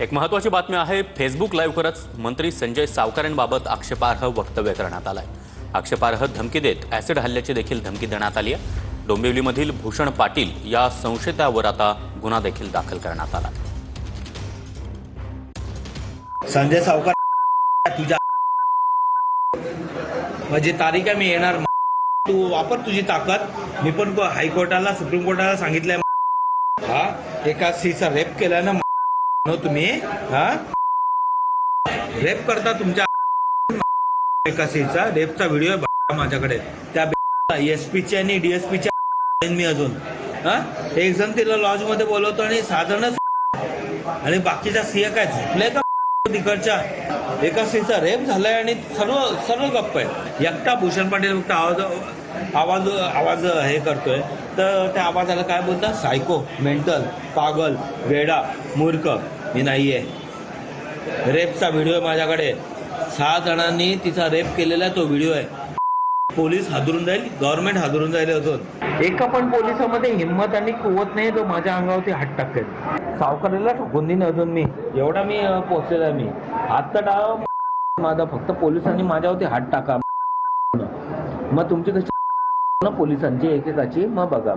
एक महत्त्वाची बातमी आहे। फेसबुक लाईव्ह करत मंत्री संजय सावकारेंबाबत आक्षेपार्ह वक्तव्य करण्यात आलंय। आक्षेपार्ह धमकी देत ॲसिड हल्ल्याची देखील धमकी देण्यात आली आहे। डोंबिवलीमधील भूषण पाटील या संशयितावर आता गुन्हा देखील दाखल करण्यात आला। संजय सावकार तुझ्या म्हणजे तारीख आहे, मी येणार, तू वापर तुझी ताकद। मी पण हायकोर्टाला सुप्रीम कोर्टाला सांगितलंय, हा एका स्त्रीचा रेप केला ना तुम्ही, हा रेप करता तुमच्या एका स्त्रीचा रेपचा व्हिडिओ आहे माझ्याकडे। त्या एसपीच्या आणि डीएसपीच्या मी अजून एक जण तिला लॉज मध्ये बोलवतो आणि साधारण आणि बाकीच्या स्त्रिया काय झोपल्या का तिकडच्या। एका स्त्रीचा रेप झालाय आणि सर्व गप्प आहे। एकटा भूषण पाटील फक्त आवाज हे करतोय, तर त्या आवाजाला काय बोलतात? सायको, मेंटल, पागल, वेडा, मूर्ख। मी नाहीये। रेपचा व्हिडिओ माझ्याकडे, 6 जणांनी तिचा रेप केलेला तो व्हिडिओ आहे। पोलीस हादरून जाईल, गव्हर्नमेंट हादरून जाईल। अजून एका पण पोलिसामध्ये हिंमत आणि कुवत नाही तो माझ्या अंगावरती हात टाकेल। सावकारीला ठोकून देईन अजून मी, एवढा मी पोचलेला। मी हात तर टाळा माझा, फक्त पोलिसांनी माझ्यावरती हात टाका। मग तुमची कशी पोलिसांची एकेकाची मग बघा।